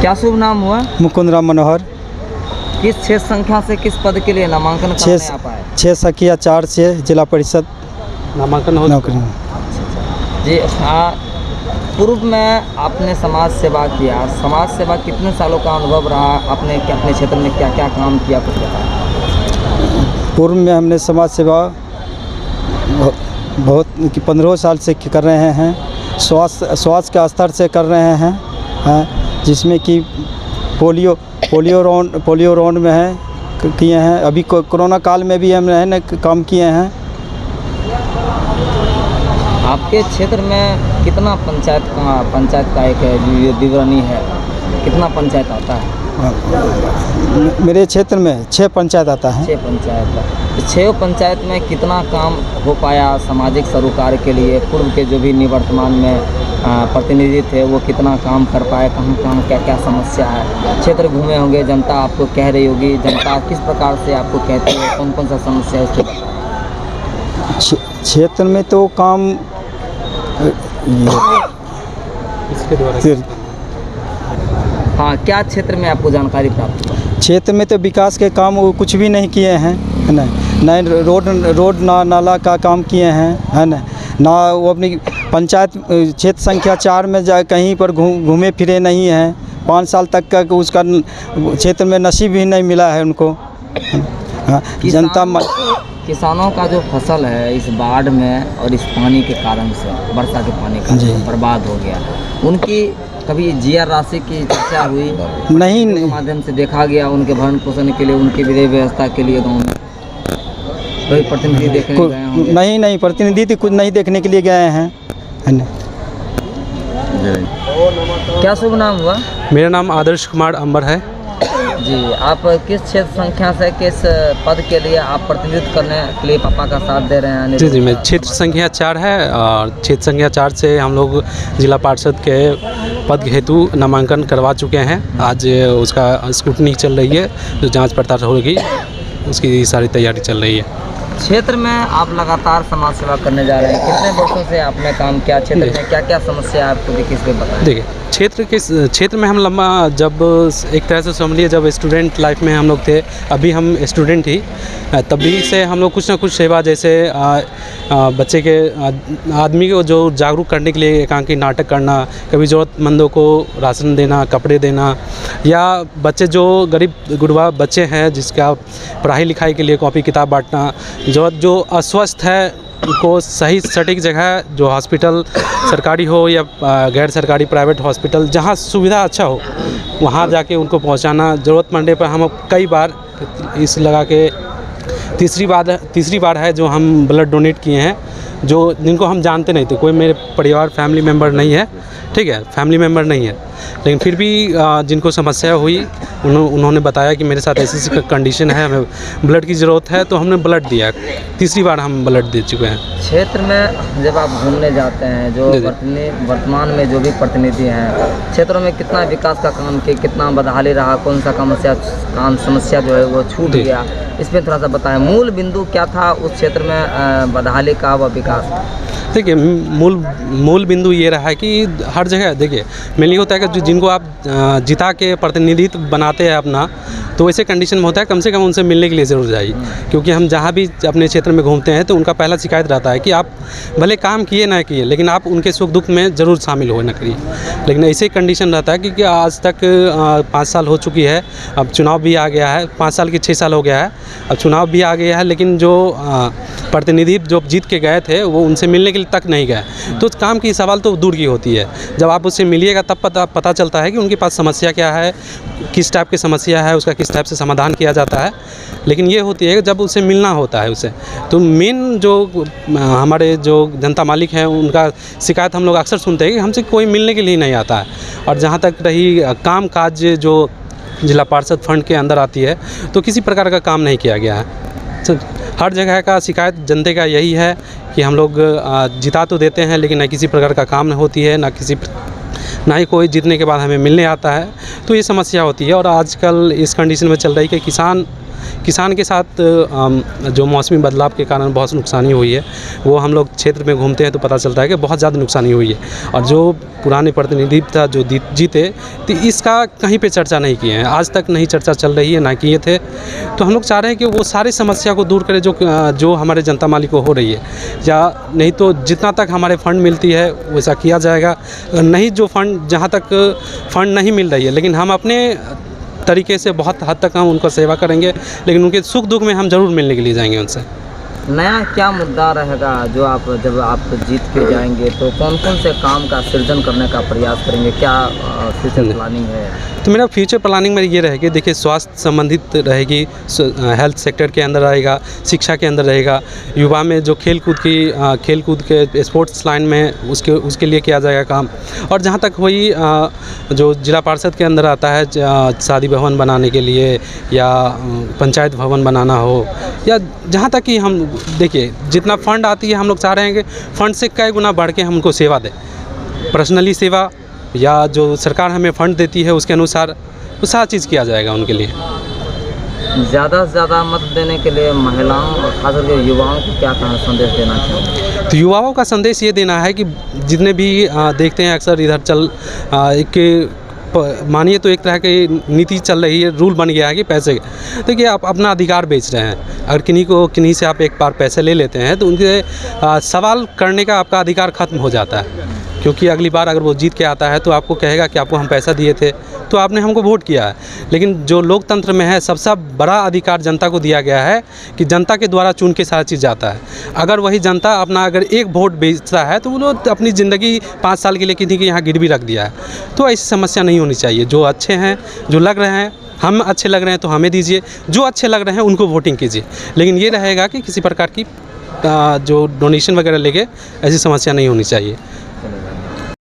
क्या शुभ नाम हुआ? मुकुंद राम मनोहर। किस क्षेत्र संख्या से किस पद के लिए नामांकन करने आप आए? 6 सखिया 4 से जिला परिषद नामांकन हो नौकरी। जी हाँ, पूर्व में आपने समाज सेवा किया। समाज सेवा कितने सालों का अनुभव रहा? आपने अपने क्षेत्र में क्या क्या काम किया, कुछ बताएं। पूर्व में हमने समाज सेवा बहुत 15 साल से कर रहे हैं। स्वास्थ्य के स्तर से कर रहे हैं, जिसमें कि पोलियो राउंड में है किए हैं। अभी कोरोना काल में भी हम न काम किए हैं। आपके क्षेत्र में कितना पंचायत का एक विवरणी है, कितना पंचायत आता है? मेरे क्षेत्र में 6 पंचायत आता है। 6 पंचायत। 6 पंचायत में कितना काम हो पाया सामाजिक सरोकार के लिए? पूर्व के जो भी निवर्तमान में प्रतिनिधि थे वो कितना काम कर पाए? कहाँ क्या क्या समस्या है? क्षेत्र घूमे होंगे, जनता आपको कह रही होगी, जनता किस प्रकार से आपको कहती है, कौन कौन सा समस्या है उसके बताएं। क्षेत्र में तो काम इसके द्वारा हाँ, क्या क्षेत्र में आपको जानकारी प्राप्त हुआ? क्षेत्र में तो विकास के काम वो कुछ भी नहीं किए हैं, है ना। नए रोड नाला का काम किए हैं, है ना। वो अपनी पंचायत क्षेत्र संख्या 4 में कहीं पर घूमे फिरे नहीं हैं। 5 साल तक का उसका क्षेत्र में नसीब ही नहीं मिला है उनको। जनता किसानों का जो फसल है इस बाढ़ में और इस पानी के कारण से, वर्षा के पानी का बर्बाद हो गया, उनकी कभी जीआर राशि की चर्चा हुई? नहीं, के माध्यम से देखा गया उनके भरण पोषण के लिए, उनकी विधि व्यवस्था के लिए गाँव में कोई प्रतिनिधि देखने गए होंगे? नहीं, प्रतिनिधि तो कुछ नहीं देखने के लिए गए हैं, है ना। क्या शुभ नाम हुआ? मेरा नाम आदर्श कुमार अंबर है। जी, आप किस क्षेत्र संख्या से किस पद के लिए आप प्रतिनिधित्व करने के लिए पापा का साथ दे रहे हैं? जी, मैं क्षेत्र संख्या 4 है और क्षेत्र संख्या 4 से हम लोग जिला पार्षद के पद हेतु नामांकन करवा चुके हैं। आज उसका स्क्रूटनी चल रही है, जो जांच पड़ताल होगी उसकी सारी तैयारी चल रही है। क्षेत्र में आप लगातार समाज सेवा करने जा रहे हैं, कितने वर्षों से आपने काम किया? क्षेत्र में क्या क्या समस्या आपको दिखी, इसके बताएं। देखिए, क्षेत्र में हम लंबा जब एक तरह से समझिए, जब स्टूडेंट लाइफ में हम लोग थे, अभी हम स्टूडेंट ही, तभी से हम लोग कुछ ना कुछ सेवा, जैसे बच्चे के आदमी को जो जागरूक करने के लिए एकांकी नाटक करना, कभी ज़रूरतमंदों को राशन देना, कपड़े देना, या बच्चे जो गरीब गुरबा बच्चे हैं जिसका पढ़ाई लिखाई के लिए कॉपी किताब बांटना, जो अस्वस्थ है उनको सही सटीक जगह, जो हॉस्पिटल सरकारी हो या गैर सरकारी प्राइवेट हॉस्पिटल, जहाँ सुविधा अच्छा हो वहाँ जाके उनको पहुँचाना। ज़रूरतमंद पर हम कई बार इस लगा के तीसरी बार है जो हम ब्लड डोनेट किए हैं, जिनको हम जानते नहीं थे। कोई मेरे परिवार फैमिली मेम्बर नहीं है, ठीक है, फैमिली मेम्बर नहीं है, लेकिन फिर भी जिनको समस्या हुई उन्होंने बताया कि मेरे साथ ऐसी कंडीशन है, हमें ब्लड की ज़रूरत है, तो हमने ब्लड दिया। तीसरी बार हम ब्लड दे चुके हैं। क्षेत्र में जब आप घूमने जाते हैं, जो वर्तमान में जो भी प्रतिनिधि हैं, क्षेत्रों में कितना विकास का काम किया, कितना बदहाली रहा, कौन सा समस्या जो है वो छूट गया, इसमें थोड़ा सा बताएं। मूल बिंदु क्या था उस क्षेत्र में बदहाली का व विकास? देखिए, मूल बिंदु ये रहा है कि हर जगह देखिए मेनली होता है कि जिनको आप जिता के प्रतिनिधित्व बनाते हैं अपना, तो ऐसे कंडीशन में होता है कम से कम उनसे मिलने के लिए ज़रूर जाइए। क्योंकि हम जहाँ भी अपने क्षेत्र में घूमते हैं तो उनका पहला शिकायत रहता है कि आप भले काम किए ना किए, लेकिन आप उनके सुख दुख में ज़रूर शामिल हो ना करिए। लेकिन ऐसे कंडीशन रहता है क्योंकि आज तक 5 साल हो चुकी है, अब चुनाव भी आ गया है, 5 साल की 6 साल हो गया है, अब चुनाव भी आ गया है, लेकिन जो प्रतिनिधि जो जीत के गए थे वो उनसे मिलने के लिए तक नहीं गए। तो काम की सवाल तो दूर की होती है, जब आप उससे मिलिएगा तब पता चलता है कि उनके पास समस्या क्या है, किस टाइप की समस्या है, उसका किस टाइप से समाधान किया जाता है। लेकिन ये होती है कि जब उससे मिलना होता है उससे, तो मेन जो हमारे जो जनता मालिक हैं उनका शिकायत हम लोग अक्सर सुनते हैं कि हमसे कोई मिलने के लिए नहीं आता है। और जहाँ तक रही काम काज जो जिला पार्षद फंड के अंदर आती है, तो किसी प्रकार का काम नहीं किया गया है। हर जगह का शिकायत जनता का यही है कि हम लोग जिता तो देते हैं, लेकिन न किसी प्रकार का काम होती है, ना ही कोई जीतने के बाद हमें मिलने आता है। तो ये समस्या होती है। और आजकल इस कंडीशन में चल रही है कि किसान किसान के साथ जो मौसमी बदलाव के कारण बहुत नुकसानी हुई है, वो हम लोग क्षेत्र में घूमते हैं तो पता चलता है कि बहुत ज़्यादा नुकसानी हुई है। और जो पुराने प्रतिनिधि था जो जीते, तो इसका कहीं पे चर्चा नहीं किए हैं, आज तक नहीं चर्चा चल रही है, ना किए थे। तो हम लोग चाह रहे हैं कि वो सारी समस्या को दूर करें जो हमारे जनता माली को हो रही है, या नहीं तो जितना तक हमारे फ़ंड मिलती है वैसा किया जाएगा। नहीं, जो फ़ंड जहाँ तक फ़ंड नहीं मिल रही है, लेकिन हम अपने तरीके से बहुत हद तक हम उनका सेवा करेंगे, लेकिन उनके सुख दुख में हम ज़रूर मिलने के लिए जाएंगे उनसे। नया क्या मुद्दा रहेगा जो जब आप जीत के जाएंगे तो कौन कौन से काम का सृजन करने का प्रयास करेंगे, क्या फ्यूचर प्लानिंग है? तो मेरा फ्यूचर प्लानिंग में ये रहेगी, देखिए स्वास्थ्य संबंधित रहेगी, हेल्थ सेक्टर के अंदर रहेगा, शिक्षा के अंदर रहेगा, युवा में जो खेल कूद के स्पोर्ट्स लाइन में उसके लिए किया जाएगा काम। और जहाँ तक वही जो जिला पार्षद के अंदर आता है, शादी भवन बनाने के लिए या पंचायत भवन बनाना हो, या जहाँ तक कि हम देखिए जितना फ़ंड आती है हम लोग चाह रहे हैं कि फ़ंड से कई गुना बढ़ के हम उनको सेवा दें, पर्सनली सेवा, या जो सरकार हमें फ़ंड देती है उसके अनुसार वो सारा चीज़ किया जाएगा उनके लिए। ज़्यादा से ज़्यादा मत देने के लिए महिलाओं और खास करके युवाओं को क्या संदेश देना चाहिए? तो युवाओं का संदेश ये देना है कि जितने भी देखते हैं अक्सर इधर एक मानिए तो एक तरह की नीति चल रही है, रूल बन गया है कि पैसे, देखिए आप अपना अधिकार बेच रहे हैं। अगर किन्हीं से आप एक बार पैसे ले लेते हैं तो उनके सवाल करने का आपका अधिकार ख़त्म हो जाता है, क्योंकि अगली बार अगर वो जीत के आता है तो आपको कहेगा कि आपको हम पैसा दिए थे तो आपने हमको वोट किया है। लेकिन जो लोकतंत्र में है सबसे बड़ा अधिकार जनता को दिया गया है कि जनता के द्वारा चुन के सारा चीज़ जाता है। अगर वही जनता अपना अगर एक वोट बेचता है तो वो लोग अपनी ज़िंदगी 5 साल के लिए किसी के यहाँ गिरवी रख दिया है। तो ऐसी समस्या नहीं होनी चाहिए। जो अच्छे हैं, जो लग रहे हैं, हम अच्छे लग रहे हैं तो हमें दीजिए, जो अच्छे लग रहे हैं उनको वोटिंग कीजिए। लेकिन ये रहेगा कि किसी प्रकार की जो डोनेशन वगैरह लेके ऐसी समस्या नहीं होनी चाहिए।